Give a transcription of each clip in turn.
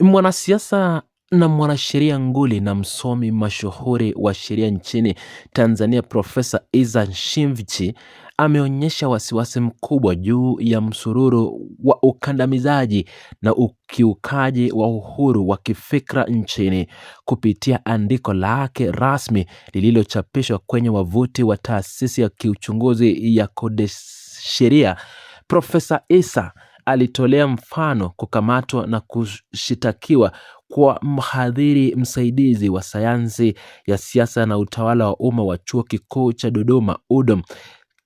Mwanasiasa na mwanasheria nguli na msomi mashuhuri wa sheria nchini Tanzania Profesa Iza Nshimvichi ameonyesha wasiwasi mkubwa juu ya msururu wa ukandamizaji na ukiukaji wa uhuru wa kifikra nchini. Kupitia andiko lake rasmi lililochapishwa kwenye wavuti wa taasisi ya kiuchunguzi ya Sheria, Profesa Isa alitolea mfano kukamatwa na kushitakiwa kwa mhadhiri msaidizi wa sayansi ya siasa na utawala wa umma wa Chuo Kikuu cha Dodoma UDOM,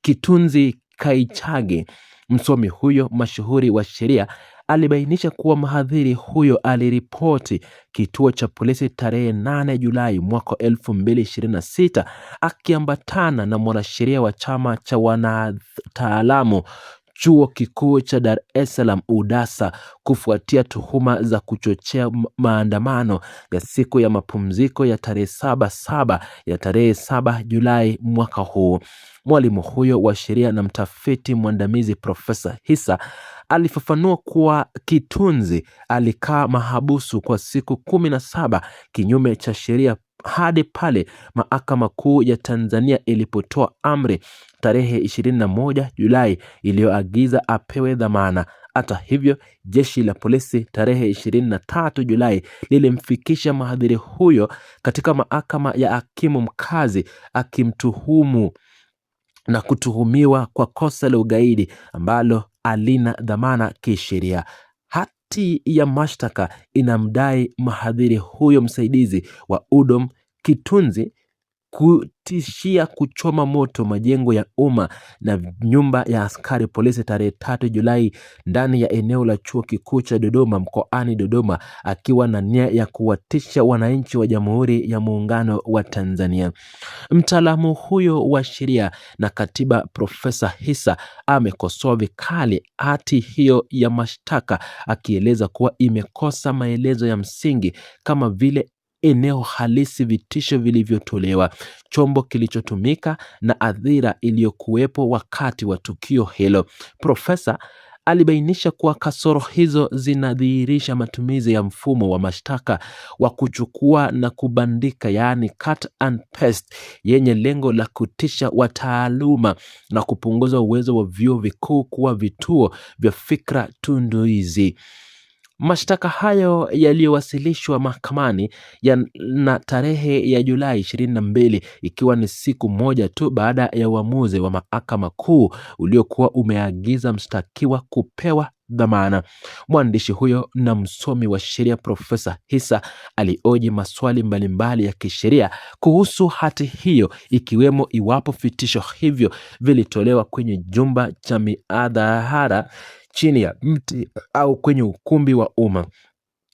Kitunzi Kaichage. Msomi huyo mashuhuri wa sheria alibainisha kuwa mhadhiri huyo aliripoti kituo cha polisi tarehe 8 Julai mwaka 2026 akiambatana na mwanasheria wa chama cha wanataalamu Chuo Kikuu cha Dar es Salaam UDASA kufuatia tuhuma za kuchochea maandamano ya siku ya mapumziko ya tarehe 7 Julai mwaka huu. Mwalimu huyo wa sheria na mtafiti mwandamizi Profesa Isa alifafanua kuwa Kitunzi alikaa mahabusu kwa siku 17 kinyume cha sheria hadi pale Mahakama Kuu ya Tanzania ilipotoa amri tarehe 21 Julai iliyoagiza apewe dhamana. Hata hivyo, jeshi la polisi tarehe 23 Julai lilimfikisha mhadhiri huyo katika mahakama ya hakimu mkazi akimtuhumu na kutuhumiwa kwa kosa la ugaidi ambalo halina dhamana kisheria. Hati ya mashtaka inamdai mhadhiri huyo msaidizi wa UDOM Kitunzi kutishia kuchoma moto majengo ya umma na nyumba ya askari polisi tarehe 3 Julai ndani ya eneo la Chuo Kikuu cha Dodoma mkoani Dodoma, akiwa na nia ya kuwatisha wananchi wa Jamhuri ya Muungano wa Tanzania. Mtaalamu huyo wa sheria na katiba Profesa Isa amekosoa vikali hati hiyo ya mashtaka, akieleza kuwa imekosa maelezo ya msingi kama vile eneo halisi, vitisho vilivyotolewa, chombo kilichotumika na adhira iliyokuwepo wakati wa tukio hilo. Profesa alibainisha kuwa kasoro hizo zinadhihirisha matumizi ya mfumo wa mashtaka wa kuchukua na kubandika, yaani cut and paste, yenye lengo la kutisha wataaluma na kupunguza uwezo wa vyuo vikuu kuwa vituo vya fikra tunduizi. Mashtaka hayo yaliyowasilishwa mahakamani na tarehe ya Julai 22, ikiwa ni siku moja tu baada ya uamuzi wa Mahakama Kuu uliokuwa umeagiza mshtakiwa kupewa dhamana. Mwandishi huyo na msomi wa sheria Profesa Isa alioji maswali mbalimbali ya kisheria kuhusu hati hiyo, ikiwemo iwapo vitisho hivyo vilitolewa kwenye jumba cha mihadhara, chini ya mti au kwenye ukumbi wa umma,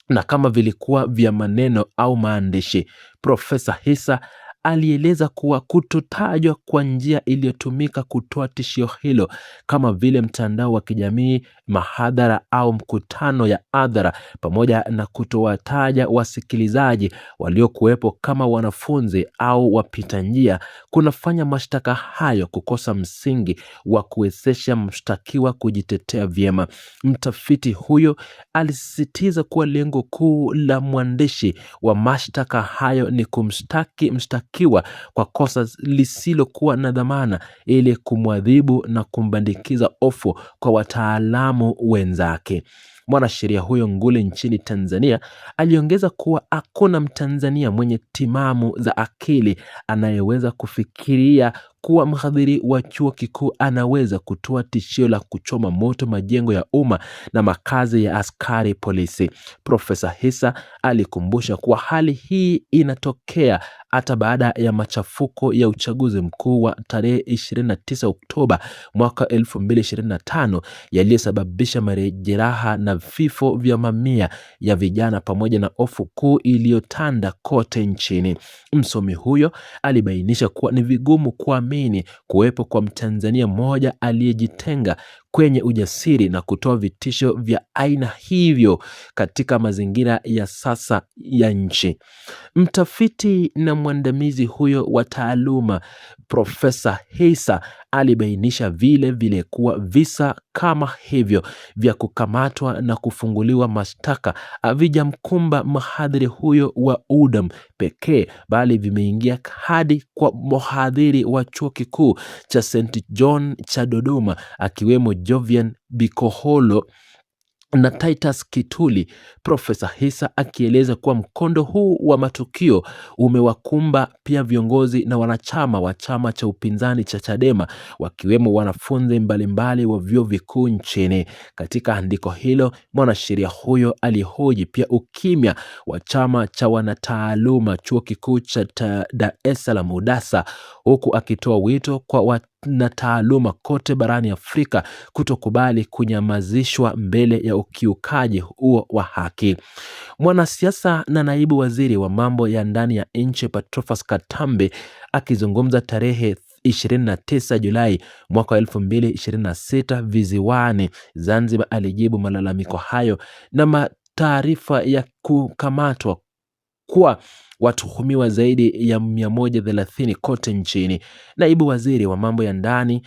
na kama vilikuwa vya maneno au maandishi. Profesa Isa alieleza kuwa kutotajwa kwa njia iliyotumika kutoa tishio hilo kama vile mtandao wa kijamii, mahadhara au mkutano ya hadhara, pamoja na kutowataja wasikilizaji waliokuwepo kama wanafunzi au wapita njia, kunafanya mashtaka hayo kukosa msingi wa kuwezesha mshtakiwa kujitetea vyema. Mtafiti huyo alisisitiza kuwa lengo kuu la mwandishi wa mashtaka hayo ni kumshtaki mshtakiwa kwa kosa lisilokuwa na dhamana ili kumwadhibu na kumbandikiza hofu kwa wataalamu wenzake. Mwanasheria huyo nguli nchini Tanzania aliongeza kuwa hakuna Mtanzania mwenye timamu za akili anayeweza kufikiria kuwa mhadhiri wa chuo kikuu anaweza kutoa tishio la kuchoma moto majengo ya umma na makazi ya askari polisi. Profesa Isa alikumbusha kuwa hali hii inatokea hata baada ya machafuko ya uchaguzi mkuu wa tarehe 29 Oktoba mwaka 2025 yaliyosababisha majeraha na vifo vya mamia ya vijana pamoja na hofu kuu iliyotanda kote nchini. Msomi huyo alibainisha kuwa ni vigumu kuamini kuwepo kwa Mtanzania mmoja aliyejitenga kwenye ujasiri na kutoa vitisho vya aina hivyo katika mazingira ya sasa ya nchi. Mtafiti na mwandamizi huyo wa taaluma Profesa Hisa alibainisha vile kuwa visa kama hivyo vya kukamatwa na kufunguliwa mashtaka havijamkumba mhadhiri huyo wa UDOM pekee, bali vimeingia hadi kwa mhadhiri wa chuo kikuu cha St. John cha Dodoma, akiwemo Jovian Bikoholo na Titus Kituli. Profesa Hisa akieleza kuwa mkondo huu wa matukio umewakumba pia viongozi na wanachama wa chama cha upinzani cha Chadema, wakiwemo wanafunzi mbalimbali wa vyuo vikuu nchini. Katika andiko hilo, mwanasheria huyo alihoji pia ukimya wa chama cha wanataaluma chuo kikuu cha Dar es Salaam UDASA, huku akitoa wito kwa na taaluma kote barani Afrika kutokubali kunyamazishwa mbele ya ukiukaji huo wa haki. Mwanasiasa na naibu waziri wa mambo ya ndani ya nchi Patrobas Katambe akizungumza tarehe 29 Julai mwaka 2026 visiwani Zanzibar alijibu malalamiko hayo na taarifa ya kukamatwa kwa watuhumiwa zaidi ya 130 kote nchini. Naibu waziri wa mambo ya ndani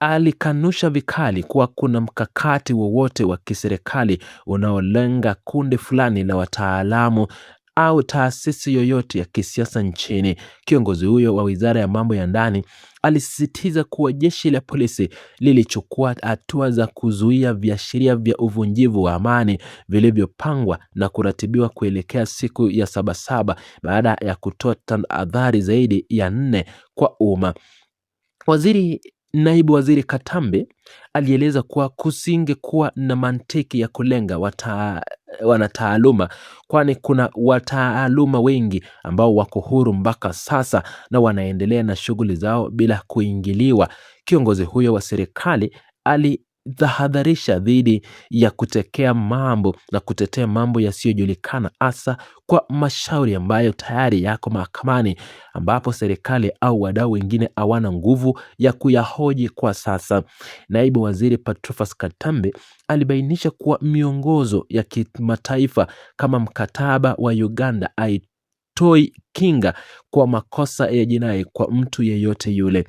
alikanusha vikali kuwa kuna mkakati wowote wa kiserikali unaolenga kundi fulani la wataalamu au taasisi yoyote ya kisiasa nchini. Kiongozi huyo wa Wizara ya Mambo ya Ndani alisisitiza kuwa jeshi la polisi lilichukua hatua za kuzuia viashiria vya uvunjivu wa amani vilivyopangwa na kuratibiwa kuelekea siku ya Sabasaba baada ya kutoa tahadhari zaidi ya 4 kwa umma. Naibu waziri Katambe alieleza kuwa kusingekuwa na mantiki ya kulenga wanataaluma, kwani kuna wataaluma wengi ambao wako huru mpaka sasa na wanaendelea na shughuli zao bila kuingiliwa. Kiongozi huyo wa serikali alithahadharisha dhidi ya kutetea mambo yasiyojulikana, hasa kwa mashauri ambayo tayari yako mahakamani, ambapo serikali au wadau wengine hawana nguvu ya kuyahoji kwa sasa. Naibu waziri Patrobas Katambe alibainisha kuwa miongozo ya kimataifa kama mkataba wa Uganda haitoi kinga kwa makosa ya jinai kwa mtu yeyote yule.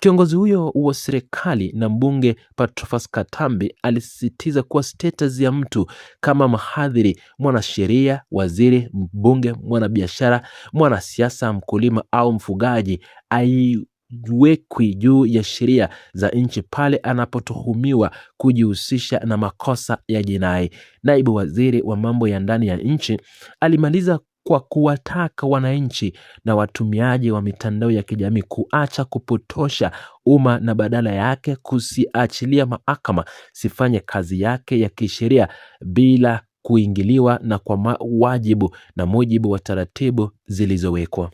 Kiongozi huyo wa serikali na mbunge Patrobas Katambe alisisitiza kuwa status ya mtu kama mhadhiri, mwanasheria, waziri, mbunge, mwanabiashara, mwanasiasa, mkulima au mfugaji haiwekwi juu ya sheria za nchi pale anapotuhumiwa kujihusisha na makosa ya jinai. Naibu waziri wa mambo ya ndani ya nchi alimaliza kwa kuwataka wananchi na watumiaji wa mitandao ya kijamii kuacha kupotosha umma na badala yake kusiachilia mahakama sifanye kazi yake ya kisheria bila kuingiliwa na kwa wajibu na mujibu wa taratibu zilizowekwa.